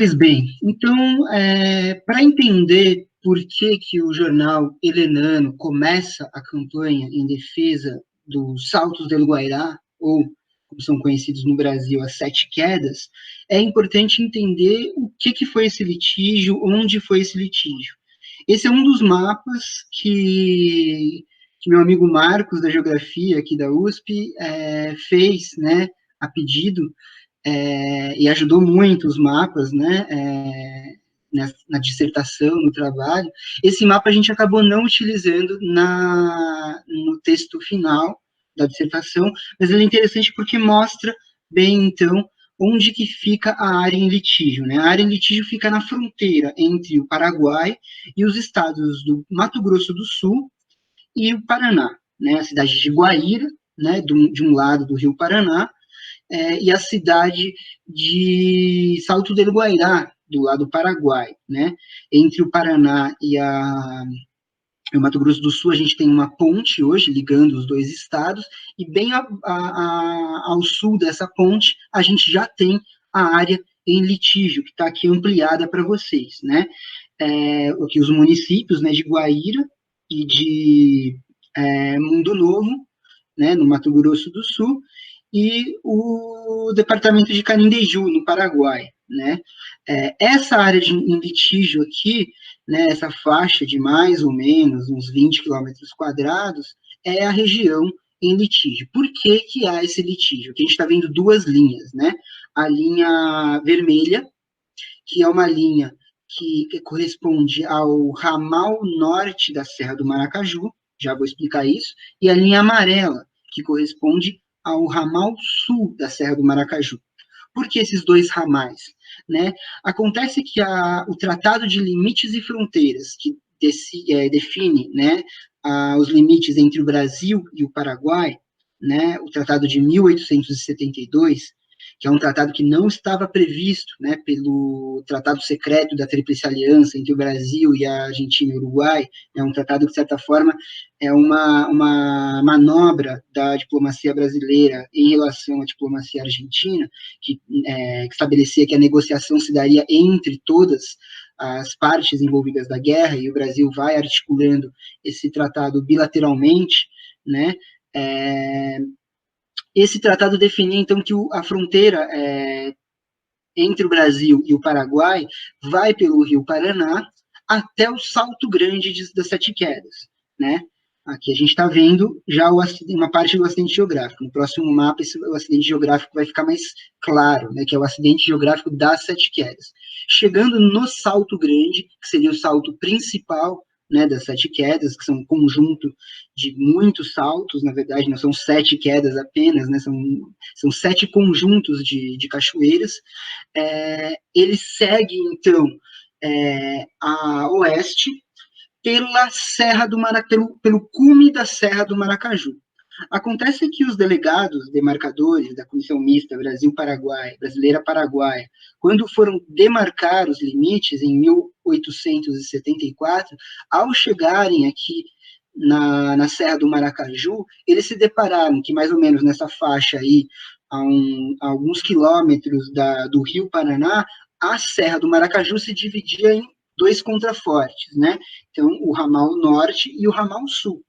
Pois bem, então, para entender por que, que o jornal helenano começa a campanha em defesa dos Saltos del Guairá, ou, como são conhecidos no Brasil, as Sete Quedas, é importante entender o que, que foi esse litígio, onde foi esse litígio. Esse é um dos mapas que meu amigo Marcos, da Geografia, aqui da USP, fez, né, a pedido, e ajudou muito os mapas, né, na dissertação, no trabalho. Esse mapa a gente acabou não utilizando no texto final da dissertação, mas ele é interessante porque mostra bem, então, onde que fica a área em litígio, né? A área em litígio fica na fronteira entre o Paraguai e os estados do Mato Grosso do Sul e o Paraná, né? A cidade de Guaíra, né, de um lado do Rio Paraná, e a cidade de Salto del Guairá, do lado do Paraguai, né? Entre o Paraná e o Mato Grosso do Sul, a gente tem uma ponte hoje ligando os dois estados, e bem ao sul dessa ponte, a gente já tem a área em litígio, que está aqui ampliada para vocês, né? Aqui os municípios, né, de Guaíra e de Mundo Novo, né, no Mato Grosso do Sul, e o departamento de Canindeju, no Paraguai, né? Essa área em litígio aqui, né, essa faixa de mais ou menos uns 20 quilômetros quadrados, é a região em litígio. Por que que há esse litígio? Que a gente está vendo duas linhas, né? A linha vermelha, que é uma linha que corresponde ao ramal norte da Serra do Maracaju, já vou explicar isso, e a linha amarela, que corresponde ao ramal sul da Serra do Maracaju. Por que esses dois ramais? Né? Acontece que o Tratado de Limites e Fronteiras, que define, né, os limites entre o Brasil e o Paraguai, né, o Tratado de 1872, que é um tratado que não estava previsto, né, pelo Tratado Secreto da Tríplice Aliança entre o Brasil e a Argentina e o Uruguai. É um tratado que, de certa forma, é uma manobra da diplomacia brasileira em relação à diplomacia argentina, que estabelecia que a negociação se daria entre todas as partes envolvidas da guerra, e o Brasil vai articulando esse tratado bilateralmente, né? Esse tratado definia, então, que a fronteira entre o Brasil e o Paraguai vai pelo Rio Paraná até o Salto Grande das Sete Quedas, né? Aqui a gente está vendo já uma parte do acidente geográfico. No próximo mapa, o acidente geográfico vai ficar mais claro, né, que é o acidente geográfico das Sete Quedas. Chegando no Salto Grande, que seria o salto principal, né, das Sete Quedas, que são um conjunto de muitos saltos, na verdade, não são sete quedas apenas, né, são sete conjuntos de cachoeiras. Ele segue, então, a oeste, pela Serra do pelo cume da Serra do Maracaju. Acontece que os delegados demarcadores da Comissão Mista Brasil-Paraguai, Brasileira-Paraguaia, quando foram demarcar os limites em 1874, ao chegarem aqui na Serra do Maracaju, eles se depararam que mais ou menos nessa faixa aí, a alguns quilômetros do Rio Paraná, a Serra do Maracaju se dividia em dois contrafortes, né? Então, o ramal norte e o ramal sul.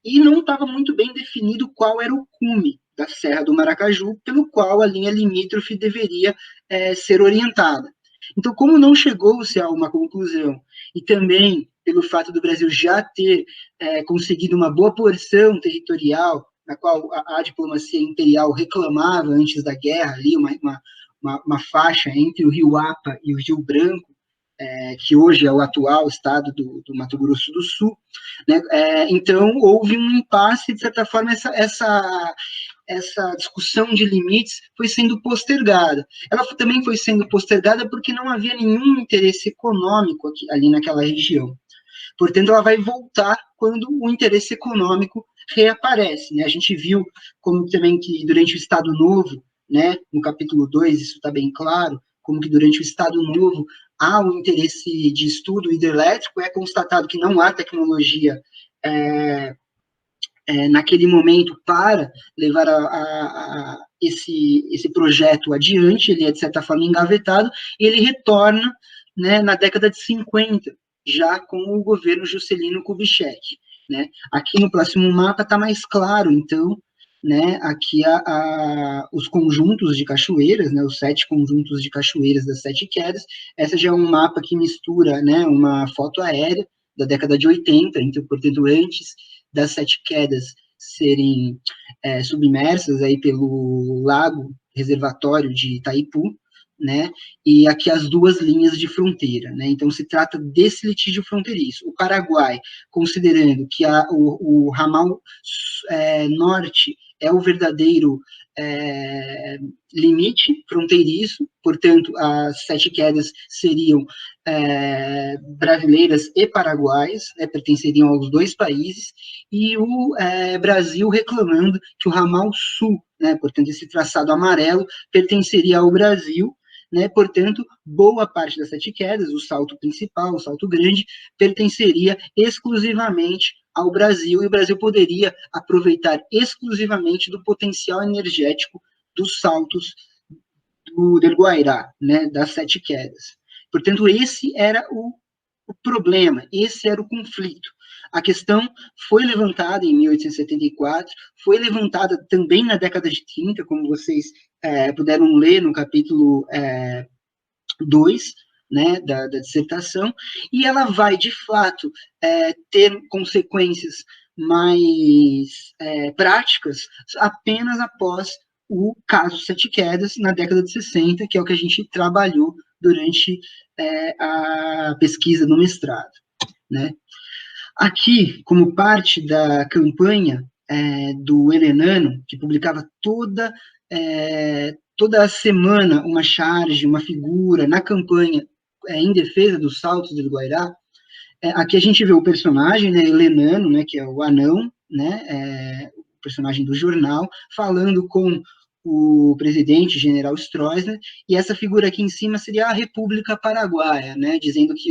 E não estava muito bem definido qual era o cume da Serra do Maracaju, pelo qual a linha limítrofe deveria ser orientada. Então, como não chegou-se a uma conclusão, e também pelo fato do Brasil já ter conseguido uma boa porção territorial, na qual a diplomacia imperial reclamava antes da guerra, ali uma faixa entre o Rio Apa e o Rio Branco, que hoje é o atual estado do Mato Grosso do Sul, né? Então, houve um impasse, de certa forma, essa discussão de limites foi sendo postergada. Ela também foi sendo postergada porque não havia nenhum interesse econômico ali naquela região. Portanto, ela vai voltar quando o interesse econômico reaparece, né? A gente viu como também que durante o Estado Novo, né, no capítulo 2, isso está bem claro, como que durante o Estado Novo há um interesse de estudo hidrelétrico, é constatado que não há tecnologia naquele momento para levar esse projeto adiante, ele é, de certa forma, engavetado, e ele retorna, né, na década de 50, já com o governo Juscelino Kubitschek, né? Aqui no próximo mapa está mais claro, então, né, aqui os conjuntos de cachoeiras, né, os 7 conjuntos de cachoeiras das 7 quedas. Essa já é um mapa que mistura, né, uma foto aérea da década de 80, então, portanto, antes das 7 quedas serem submersas aí pelo lago reservatório de Itaipu, né, e aqui as 2 linhas de fronteira, né, então se trata desse litígio fronteiriço. O Paraguai, considerando que o ramal norte é o verdadeiro limite fronteiriço, portanto, as 7 quedas seriam brasileiras e paraguaias, né, pertenceriam aos 2 países, e o Brasil reclamando que o ramal sul, né, portanto, esse traçado amarelo, pertenceria ao Brasil, né, portanto, boa parte das 7 quedas, o salto principal, o salto grande, pertenceria exclusivamente ao Brasil, e o Brasil poderia aproveitar exclusivamente do potencial energético dos saltos do Guairá, né, das 7 quedas. Portanto, esse era o problema, esse era o conflito. A questão foi levantada em 1874, foi levantada também na década de 30, como vocês puderam ler no capítulo 2, né, da dissertação, e ela vai, de fato, ter consequências mais práticas apenas após o caso 7 quedas, na década de 60, que é o que a gente trabalhou durante a pesquisa no mestrado, né? Aqui, como parte da campanha do Helenano, que publicava toda semana uma charge, uma figura na campanha em defesa dos saltos do Guairá, aqui a gente vê o personagem, né, Helenano, né, que é o anão, né, o personagem do jornal, falando com o presidente, general Stroessner, e essa figura aqui em cima seria a República Paraguaia, né, dizendo que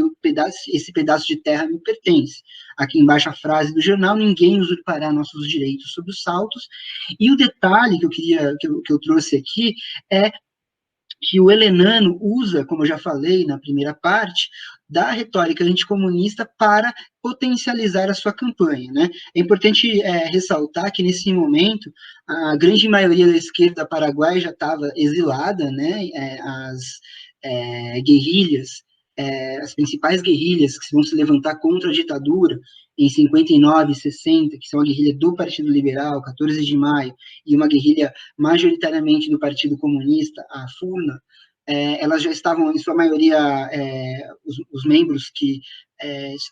esse pedaço de terra me pertence. Aqui embaixo a frase do jornal: ninguém usurpará nossos direitos sobre os saltos. E o detalhe que eu trouxe aqui é que o Helenano usa, como eu já falei na primeira parte, da retórica anticomunista para potencializar a sua campanha, né? É importante ressaltar que, nesse momento, a grande maioria da esquerda paraguaia já estava exilada, né? As guerrilhas, as principais guerrilhas que vão se levantar contra a ditadura em 59 e 60, que são a guerrilha do Partido Liberal, 14 de maio, e uma guerrilha majoritariamente do Partido Comunista, a FUNA, elas já estavam, em sua maioria, os membros que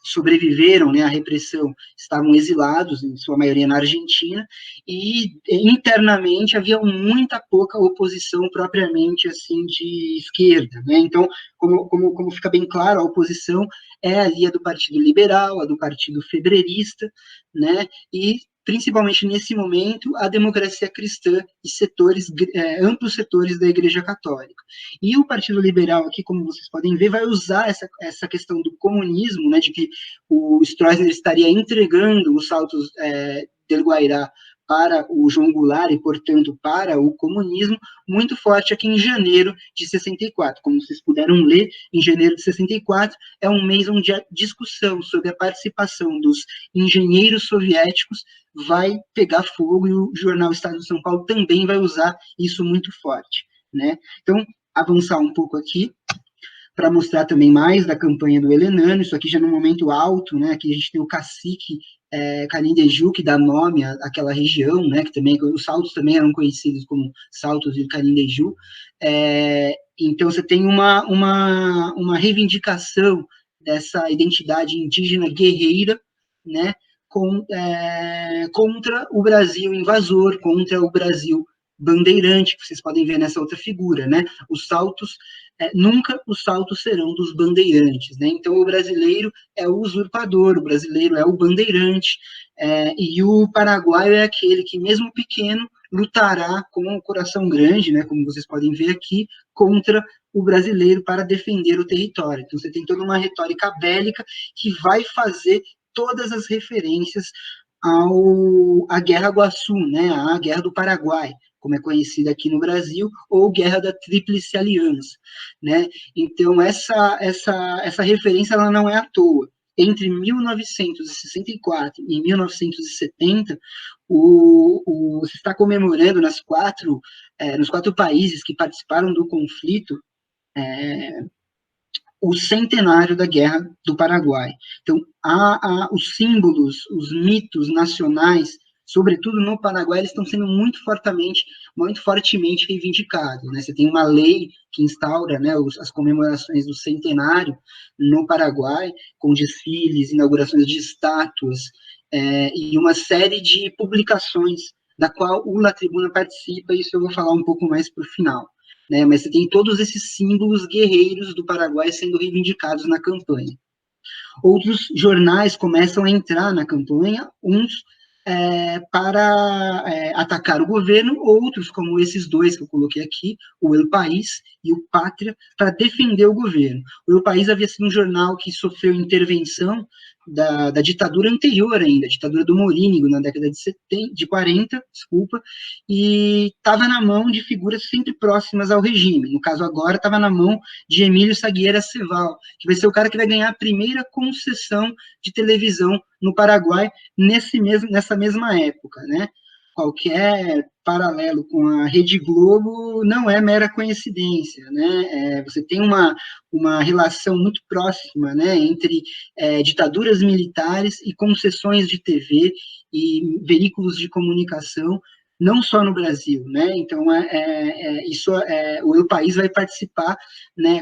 sobreviveram, né, à repressão estavam exilados, em sua maioria na Argentina, e internamente havia muita pouca oposição propriamente assim de esquerda, né? Então, como fica bem claro, a oposição é ali a do Partido Liberal, a do Partido Febrerista, né? E principalmente nesse momento, a democracia cristã e amplos setores da Igreja Católica. E o Partido Liberal aqui, como vocês podem ver, vai usar essa questão do comunismo, né, de que o Stroessner estaria entregando os saltos del Guairá para o João Goulart e, portanto, para o comunismo, muito forte aqui em janeiro de 64. Como vocês puderam ler, em janeiro de 64 é um mês onde a discussão sobre a participação dos engenheiros soviéticos vai pegar fogo, e o jornal Estado de São Paulo também vai usar isso muito forte, né? Então, avançar um pouco aqui, para mostrar também mais da campanha do Helenano, isso aqui já no momento alto, né? Aqui a gente tem o cacique Canindeju, que dá nome àquela região, né? Que também, os saltos também eram conhecidos como saltos de Canindeju. Então, você tem uma reivindicação dessa identidade indígena guerreira, né? Contra o Brasil invasor, contra o Brasil bandeirante, que vocês podem ver nessa outra figura, né? Os saltos, nunca os saltos serão dos bandeirantes, né? Então, o brasileiro é o usurpador, o brasileiro é o bandeirante, e o paraguaio é aquele que, mesmo pequeno, lutará com o coração grande, né? Como vocês podem ver aqui, contra o brasileiro para defender o território. Então, você tem toda uma retórica bélica que vai fazer todas as referências à Guerra Guaçu, né? À Guerra do Paraguai, como é conhecida aqui no Brasil, ou Guerra da Tríplice Aliança, né? Então, essa referência ela não é à toa. Entre 1964 e 1970, se está comemorando nos quatro países que participaram do conflito, o centenário da Guerra do Paraguai. Então, os símbolos, os mitos nacionais, sobretudo no Paraguai, eles estão sendo muito fortemente reivindicados, né? Você tem uma lei que instaura, né, as comemorações do centenário no Paraguai, com desfiles, inaugurações de estátuas, e uma série de publicações da qual o La Tribuna participa, e isso eu vou falar um pouco mais para o final. Né, mas você tem todos esses símbolos guerreiros do Paraguai sendo reivindicados na campanha. Outros jornais começam a entrar na campanha, uns para atacar o governo, outros, como esses dois que eu coloquei aqui, o El País e o Pátria, para defender o governo. O El País havia sido um jornal que sofreu intervenção da ditadura anterior ainda, a ditadura do Morínigo, na década de 40, e estava na mão de figuras sempre próximas ao regime. No caso agora, estava na mão de Emílio Saguiera Ceval, que vai ser o cara que vai ganhar a primeira concessão de televisão no Paraguai nessa mesma época, né? Qualquer paralelo com a Rede Globo não é mera coincidência, né? Você tem uma relação muito próxima, né, entre ditaduras militares e concessões de TV e veículos de comunicação, não só no Brasil, né? Então, o país vai participar, né,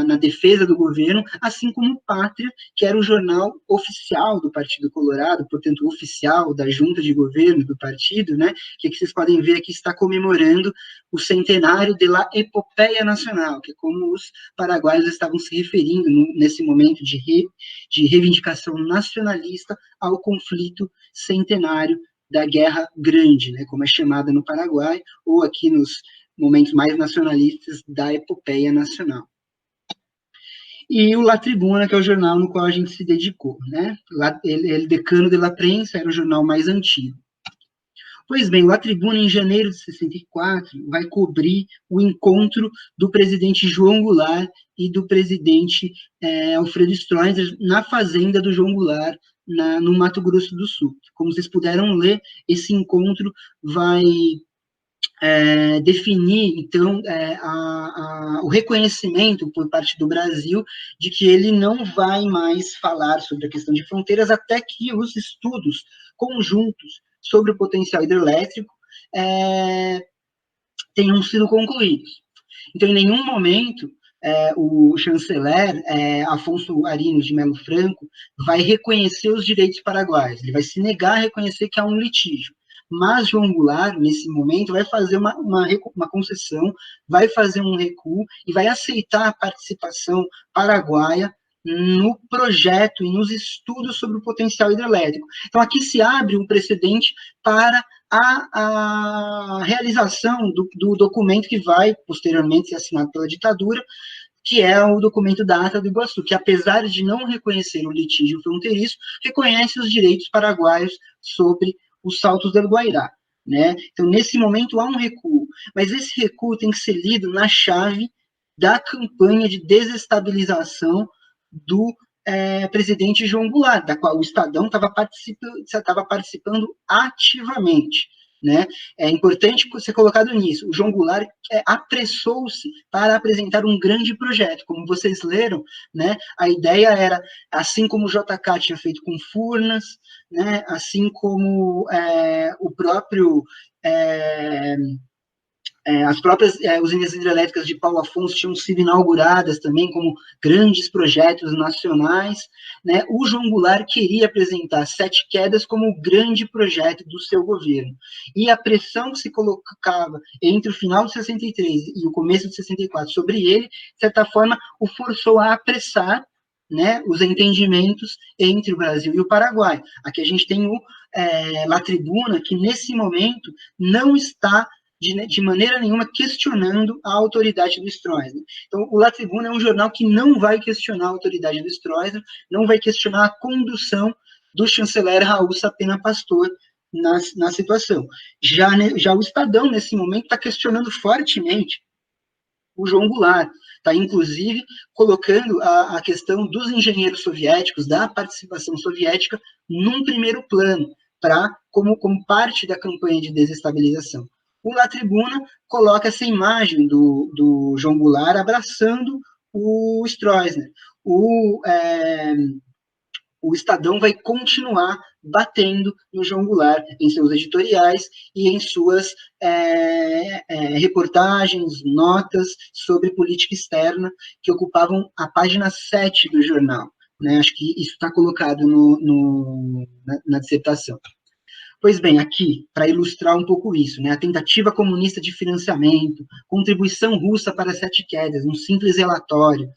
na defesa do governo, assim como o Pátria, que era o jornal oficial do Partido Colorado, portanto, oficial da junta de governo do partido, né? Que vocês podem ver aqui está comemorando o centenário da Epopeia Nacional, que é como os paraguaios estavam se referindo nesse momento de reivindicação nacionalista ao conflito centenário da Guerra Grande, né, como é chamada no Paraguai, ou aqui nos momentos mais nacionalistas da Epopeia Nacional. E o La Tribuna, que é o jornal no qual a gente se dedicou, né? El Decano de la Prensa era o jornal mais antigo. Pois bem, o La Tribuna, em janeiro de 64, vai cobrir o encontro do presidente João Goulart e do presidente Alfredo Stroessner na fazenda do João Goulart, no Mato Grosso do Sul. Como vocês puderam ler, esse encontro vai definir, então, o reconhecimento por parte do Brasil de que ele não vai mais falar sobre a questão de fronteiras até que os estudos conjuntos sobre o potencial hidrelétrico tenham sido concluídos. Então, em nenhum momento, o chanceler Afonso Arinos de Melo Franco vai reconhecer os direitos paraguaios, ele vai se negar a reconhecer que há um litígio. Mas João Goulart, nesse momento, vai fazer uma concessão, vai fazer um recuo e vai aceitar a participação paraguaia no projeto e nos estudos sobre o potencial hidrelétrico. Então, aqui se abre um precedente para a realização do documento que vai, posteriormente, ser assinado pela ditadura, que é o documento da Ata do Iguaçu, que, apesar de não reconhecer o litígio fronteiriço, reconhece os direitos paraguaios sobre os Saltos del Guairá, né? Então, nesse momento, há um recuo, mas esse recuo tem que ser lido na chave da campanha de desestabilização do presidente João Goulart, da qual o Estadão estava participando ativamente. Né? É importante ser colocado nisso. O João Goulart apressou-se para apresentar um grande projeto. Como vocês leram, né, a ideia era, assim como o JK tinha feito com Furnas, né, assim como o próprio... as próprias usinas hidrelétricas de Paulo Afonso tinham sido inauguradas também como grandes projetos nacionais, né? O João Goulart queria apresentar Sete Quedas como o grande projeto do seu governo. E a pressão que se colocava entre o final de 63 e o começo de 64 sobre ele, de certa forma, o forçou a apressar, né, os entendimentos entre o Brasil e o Paraguai. Aqui a gente tem o La Tribuna, que nesse momento não está de maneira nenhuma questionando a autoridade do Stroessner. Então, o La Tribuna é um jornal que não vai questionar a autoridade do Stroessner, não vai questionar a condução do chanceler Raul Sapena Pastor na situação. Já o Estadão, nesse momento, está questionando fortemente o João Goulart, está, inclusive, colocando a questão dos engenheiros soviéticos, da participação soviética, num primeiro plano, como parte da campanha de desestabilização. O La Tribuna coloca essa imagem do João Goulart abraçando o Stroessner. O Estadão vai continuar batendo no João Goulart em seus editoriais e em suas reportagens, notas sobre política externa, que ocupavam a página 7 do jornal. Né? Acho que isso está colocado na dissertação. Pois bem, aqui, para ilustrar um pouco isso, né, a tentativa comunista de financiamento, contribuição russa para 7 quedas, um simples relatório,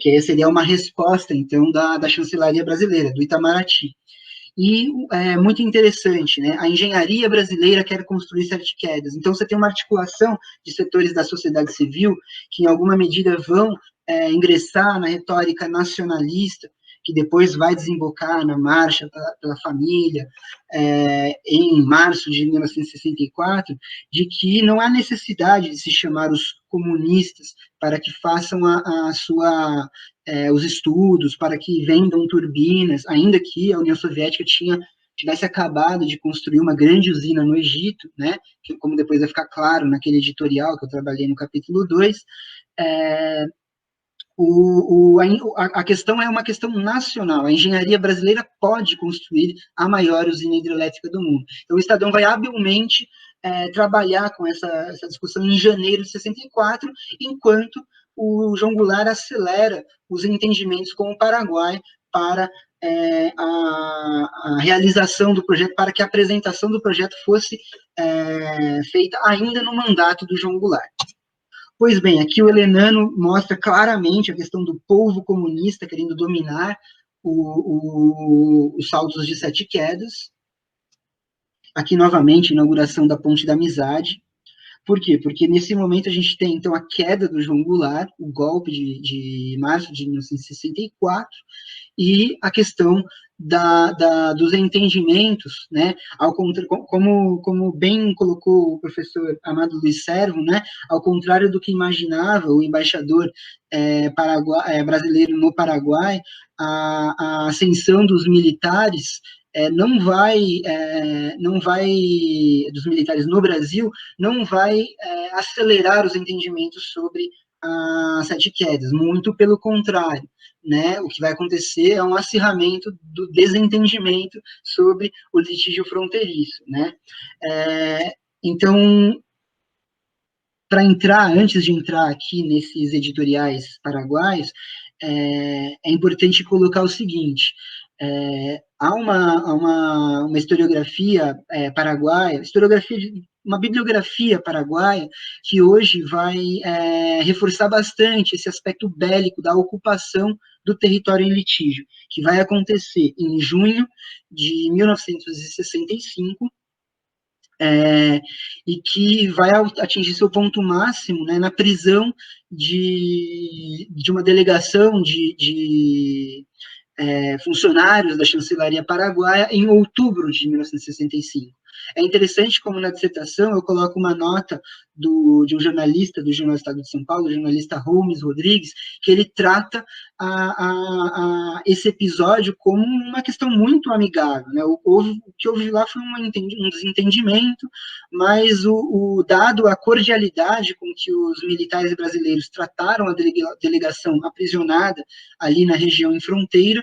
que seria uma resposta, então, da chancelaria brasileira, do Itamaraty. E muito interessante, né? A engenharia brasileira quer construir 7 quedas. Então, você tem uma articulação de setores da sociedade civil que, em alguma medida, vão ingressar na retórica nacionalista, que depois vai desembocar na Marcha pela Família, em março de 1964, de que não há necessidade de se chamar os comunistas para que façam os estudos, para que vendam turbinas, ainda que a União Soviética tivesse acabado de construir uma grande usina no Egito, né, que, como depois vai ficar claro naquele editorial que eu trabalhei no capítulo 2, a questão é uma questão nacional. A engenharia brasileira pode construir a maior usina hidrelétrica do mundo. Então, o Estadão vai habilmente trabalhar com essa discussão em janeiro de 64, enquanto o João Goulart acelera os entendimentos com o Paraguai para a realização do projeto, para que a apresentação do projeto fosse feita ainda no mandato do João Goulart. Pois bem, aqui o Helenano mostra claramente a questão do povo comunista querendo dominar os saltos de 7 quedas. Aqui, novamente, inauguração da Ponte da Amizade. Por quê? Porque nesse momento a gente tem, então, a queda do João Goulart, o golpe de março de 1964, e a questão dos entendimentos, né, como bem colocou o professor Amado Luiz Servo, né, ao contrário do que imaginava o embaixador brasileiro no Paraguai, a ascensão dos militares dos militares no Brasil, não vai acelerar os entendimentos sobre as 7 quedas, muito pelo contrário, né? O que vai acontecer é um acirramento do desentendimento sobre o litígio fronteiriço, né? Então, antes de entrar aqui nesses editoriais paraguaios, é importante colocar o seguinte: há uma historiografia paraguaia, uma bibliografia paraguaia, que hoje vai reforçar bastante esse aspecto bélico da ocupação do território em litígio, que vai acontecer em junho de 1965, e que vai atingir seu ponto máximo, né, na prisão de uma delegação de funcionários da chancelaria paraguaia em outubro de 1965. É interessante como na dissertação eu coloco uma nota de um jornalista do Jornal Estado de São Paulo, o jornalista Holmes Rodrigues, que ele trata esse episódio como uma questão muito amigável, né? O que houve lá foi um desentendimento, mas dado a cordialidade com que os militares brasileiros trataram a delegação aprisionada ali na região de fronteira,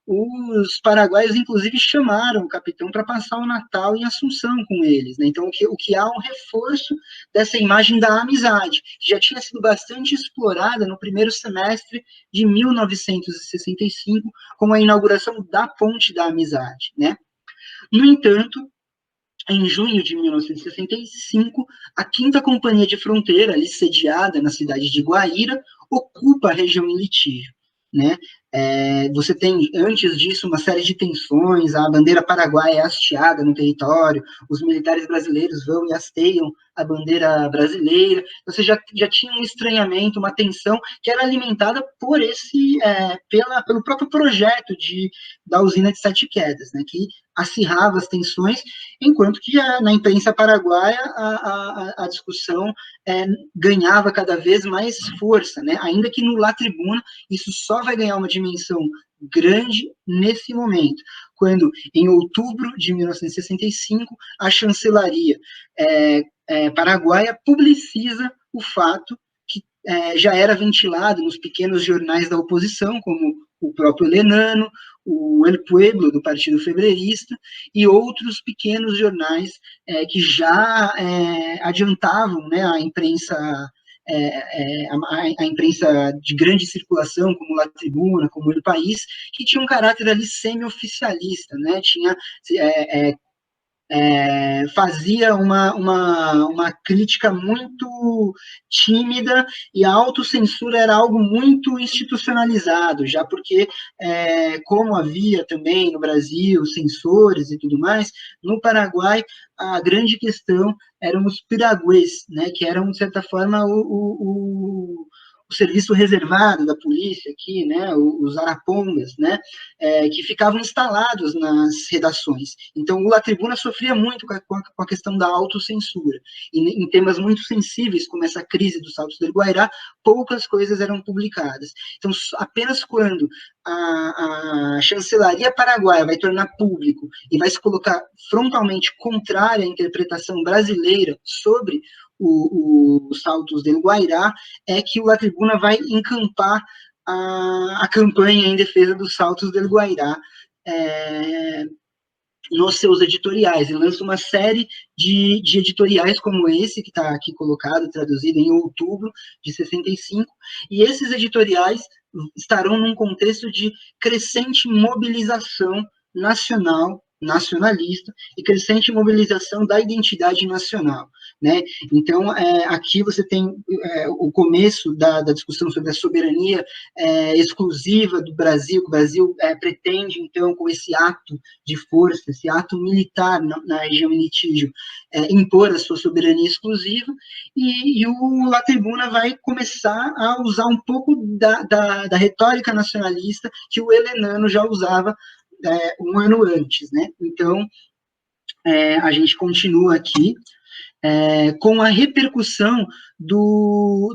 os paraguaios, inclusive, chamaram o capitão para passar o Natal em Assunção com eles, né? Então, o que há um reforço dessa imagem da amizade, que já tinha sido bastante explorada no primeiro semestre de 1965, com a inauguração da Ponte da Amizade, né? No entanto, em junho de 1965, a 5ª Companhia de Fronteira, ali sediada na cidade de Guaíra, ocupa a região em litígio, né? Você tem, antes disso, uma série de tensões, a bandeira paraguaia é hasteada no território, os militares brasileiros vão e hasteiam a bandeira brasileira. Você já tinha um estranhamento, uma tensão que era alimentada por pelo próprio projeto da usina de Sete Quedas, né, que acirrava as tensões, enquanto que na imprensa paraguaia a discussão ganhava cada vez mais força, né, ainda que no La Tribuna isso só vai ganhar uma dimensão grande nesse momento, quando, em outubro de 1965, a chancelaria paraguaia publiciza o fato que já era ventilado nos pequenos jornais da oposição, como o próprio Lenano, o El Pueblo, do Partido Febrerista, e outros pequenos jornais que já adiantavam, né, a imprensa a imprensa de grande circulação, como La Tribuna, como El País, que tinha um caráter ali semi-oficialista, né? Tinha fazia uma crítica muito tímida, e a autocensura era algo muito institucionalizado, já porque, como havia também no Brasil censores e tudo mais, no Paraguai a grande questão eram os piraguês, né, que eram, de certa forma, o serviço reservado da polícia aqui, né, os arapongas, né, que ficavam instalados nas redações. Então, o La Tribuna sofria muito com a questão da autocensura. E em temas muito sensíveis, como essa crise dos Saltos del Guairá, poucas coisas eram publicadas. Então, apenas quando a chancelaria paraguaia vai tornar público e vai se colocar frontalmente contrária à interpretação brasileira sobre os Saltos del Guairá, é que o La Tribuna vai encampar a campanha em defesa dos Saltos del Guairá nos seus editoriais. Ele lança uma série de editoriais como esse, que está aqui colocado, traduzido em outubro de 65, e esses editoriais estarão num contexto de crescente mobilização nacionalista e crescente mobilização da identidade nacional, né? Então, aqui você tem o começo da discussão sobre a soberania exclusiva do Brasil, que o Brasil pretende, então, com esse ato de força, esse ato militar na região em litígio, impor a sua soberania exclusiva, e o La Tribuna vai começar a usar um pouco da retórica nacionalista que o Hellenano já usava um ano antes, né? Então, a gente continua aqui com a repercussão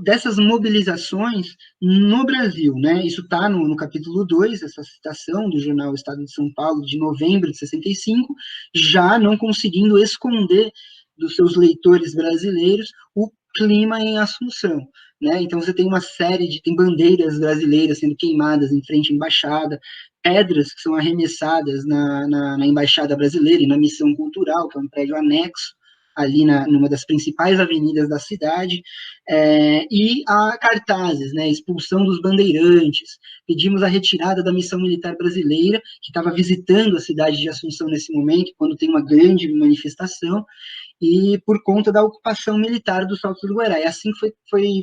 dessas mobilizações no Brasil, né? Isso está no capítulo 2, essa citação do jornal Estado de São Paulo, de novembro de 65, já não conseguindo esconder dos seus leitores brasileiros o clima em Assunção, né? Então você tem uma série tem bandeiras brasileiras sendo queimadas em frente à embaixada, pedras que são arremessadas na embaixada brasileira e na missão cultural, que é um prédio anexo ali numa das principais avenidas da cidade, e há cartazes, né, expulsão dos bandeirantes, pedimos a retirada da missão militar brasileira, que estava visitando a cidade de Assunção nesse momento, quando tem uma grande manifestação, e por conta da ocupação militar do Salto do Guairá. E assim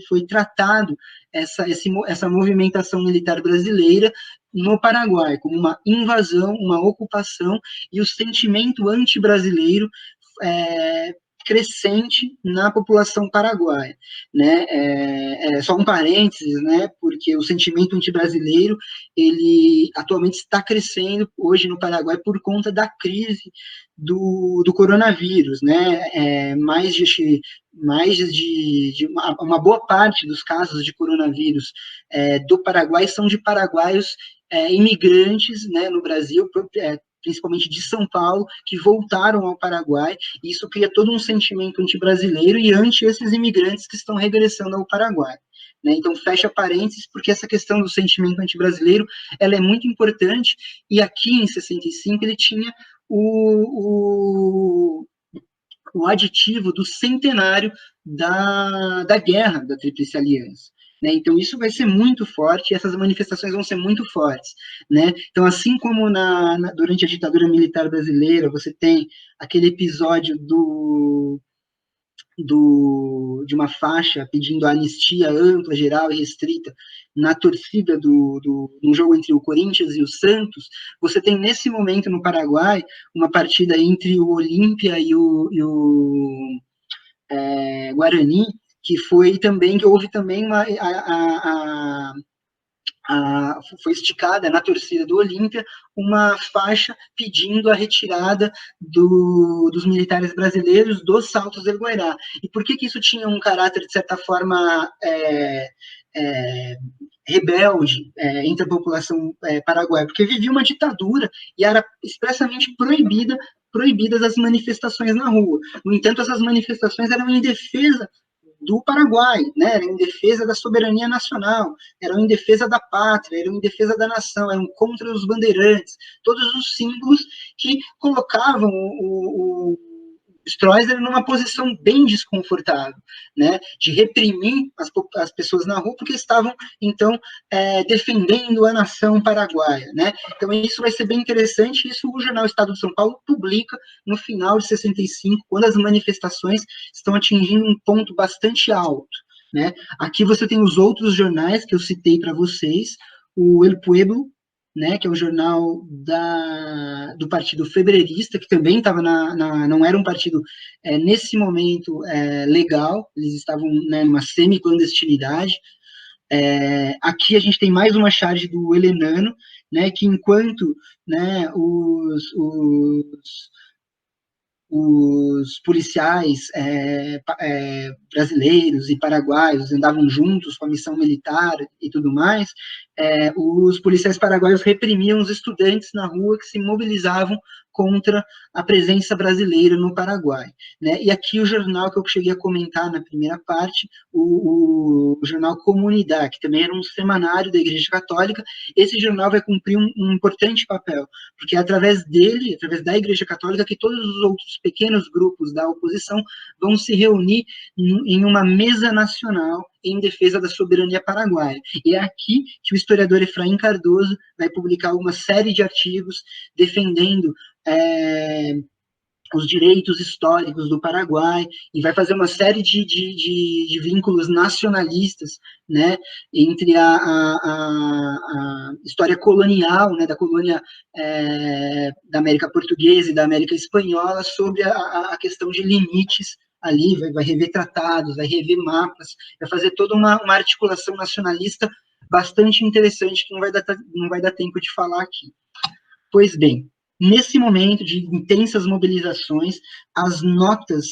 foi tratado essa movimentação militar brasileira no Paraguai, como uma invasão, uma ocupação, e o sentimento anti-brasileiro crescente na população paraguaia, né? Só um parênteses, né? Porque o sentimento anti-brasileiro, ele atualmente está crescendo hoje no Paraguai por conta da crise do coronavírus, né? Mais de uma boa parte dos casos de coronavírus do Paraguai são de paraguaios imigrantes, né, no Brasil, principalmente de São Paulo, que voltaram ao Paraguai, e isso cria todo um sentimento anti-brasileiro e anti esses imigrantes que estão regressando ao Paraguai. Né? Então, fecha parênteses, porque essa questão do sentimento anti-brasileiro, ela é muito importante, e aqui em 65 ele tinha o aditivo do centenário da guerra da Tríplice Aliança. Né? Então, isso vai ser muito forte, e essas manifestações vão ser muito fortes. Né? Então, assim como durante a ditadura militar brasileira, você tem aquele episódio de uma faixa pedindo a anistia ampla, geral e restrita na torcida no jogo entre o Corinthians e o Santos, você tem nesse momento no Paraguai uma partida entre o Olímpia e o Guarani, que houve também foi esticada na torcida do Olímpia uma faixa pedindo a retirada dos militares brasileiros dos Saltos del Guairá. E por que isso tinha um caráter, de certa forma, rebelde entre a população paraguaia? Porque vivia uma ditadura e era expressamente proibidas as manifestações na rua. No entanto, essas manifestações eram em defesa do Paraguai, né? Eram em defesa da soberania nacional, eram em defesa da pátria, eram em defesa da nação, eram contra os bandeirantes, todos os símbolos que colocavam o Stroessner numa posição bem desconfortável, né, de reprimir as pessoas na rua porque estavam, então, defendendo a nação paraguaia, né. Então, isso vai ser bem interessante, isso o jornal Estado de São Paulo publica no final de 65, quando as manifestações estão atingindo um ponto bastante alto, né. Aqui você tem os outros jornais que eu citei para vocês, o El Pueblo, né, que é um jornal do Partido Febrerista, que também estava não era um partido, nesse momento, legal, eles estavam, né, numa semi-clandestinidade. Aqui a gente tem mais uma charge do Helenano, né, que enquanto, né, os policiais brasileiros e paraguaios andavam juntos com a missão militar e tudo mais, os policiais paraguaios reprimiam os estudantes na rua que se mobilizavam contra a presença brasileira no Paraguai, né? E aqui o jornal que eu cheguei a comentar na primeira parte, o jornal Comunidade, que também era um semanário da Igreja Católica. Esse jornal vai cumprir um importante papel, porque é através dele, através da Igreja Católica, que todos os outros pequenos grupos da oposição vão se reunir em uma mesa nacional em defesa da soberania paraguaia. E é aqui que o historiador Efraim Cardoso vai publicar uma série de artigos defendendo os direitos históricos do Paraguai, e vai fazer uma série de vínculos nacionalistas, né, entre a história colonial, né, da colônia da América Portuguesa e da América Espanhola, sobre a questão de limites ali, vai rever tratados, vai rever mapas, vai fazer toda uma articulação nacionalista bastante interessante, que não vai dar tempo de falar aqui. Pois bem, nesse momento de intensas mobilizações, as notas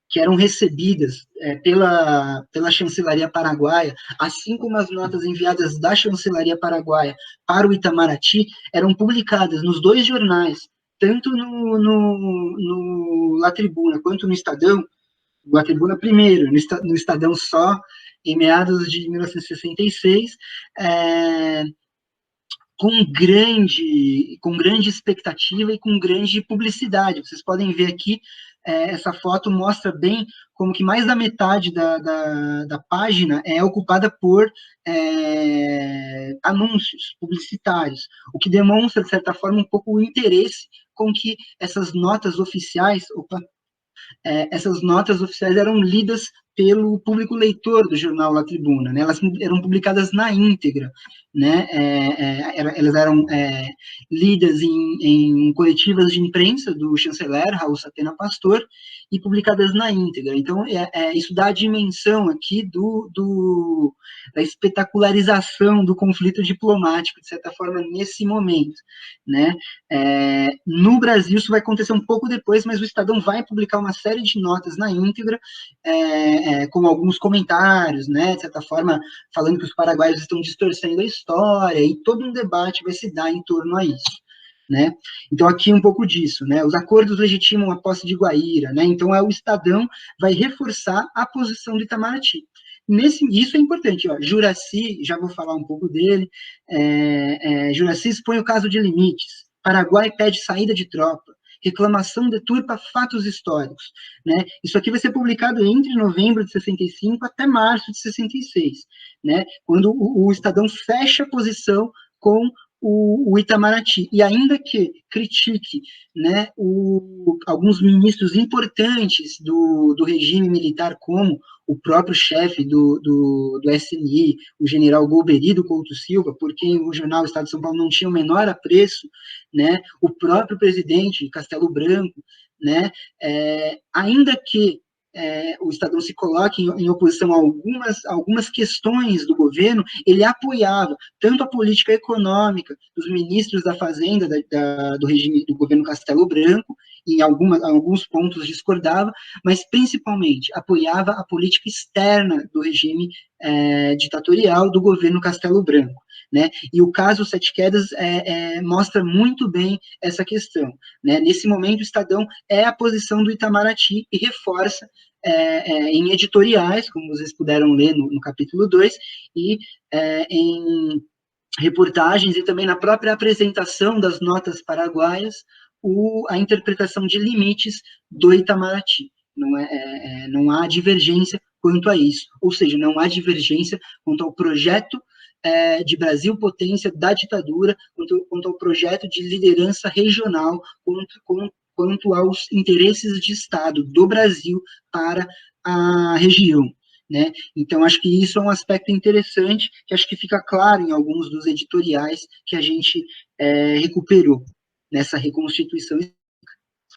que eram recebidas pela chancelaria paraguaia, assim como as notas enviadas da chancelaria paraguaia para o Itamaraty, eram publicadas nos dois jornais, tanto no La Tribuna quanto no Estadão. La Tribuna primeiro, no Estadão só, em meados de 1966, com grande expectativa e com grande publicidade. Vocês podem ver aqui, essa foto mostra bem como que mais da metade da página é ocupada por anúncios publicitários, o que demonstra, de certa forma, um pouco o interesse com que essas notas oficiais, essas notas oficiais eram lidas pelo público leitor do jornal La Tribuna, né? Elas eram publicadas na íntegra, né? Elas eram lidas em coletivas de imprensa do chanceler Raul Satena Pastor e publicadas na íntegra. Então, isso dá a dimensão aqui da espetacularização do conflito diplomático, de certa forma, nesse momento, né? No Brasil, isso vai acontecer um pouco depois, mas o Estadão vai publicar uma série de notas na íntegra, com alguns comentários, né, de certa forma, falando que os paraguaios estão distorcendo a história, e todo um debate vai se dar em torno a isso, né? Então, aqui um pouco disso, né? Os acordos legitimam a posse de Guaíra, né? Então, o Estadão vai reforçar a posição do Itamaraty. Isso é importante, ó. Juracy, já vou falar um pouco dele, Juracy expõe o caso de limites, Paraguai pede saída de tropa, reclamação deturpa fatos históricos, né? Isso aqui vai ser publicado entre novembro de 65 até março de 66, né? Quando o Estadão fecha a posição com o Itamaraty, e ainda que critique, né, alguns ministros importantes do regime militar, como o próprio chefe do SNI, o general Golbery Couto Silva, por quem o jornal Estado de São Paulo não tinha o menor apreço, né, o próprio presidente Castelo Branco, né, ainda que o Estadão se coloca em oposição a algumas questões do governo, ele apoiava tanto a política econômica dos ministros da Fazenda do regime do governo Castelo Branco, em alguns pontos discordava, mas principalmente apoiava a política externa do regime ditatorial do governo Castelo Branco. Né? E o caso Sete Quedas mostra muito bem essa questão. Né? Nesse momento, o Estadão é a posição do Itamaraty e reforça em editoriais, como vocês puderam ler no capítulo 2, e em reportagens e também na própria apresentação das notas paraguaias, a interpretação de limites do Itamaraty. Não há divergência quanto a isso, ou seja, não há divergência quanto ao projeto de Brasil potência da ditadura, quanto ao projeto de liderança regional, quanto aos interesses de Estado do Brasil para a região. Né? Então, acho que isso é um aspecto interessante, que acho que fica claro em alguns dos editoriais que a gente recuperou nessa reconstituição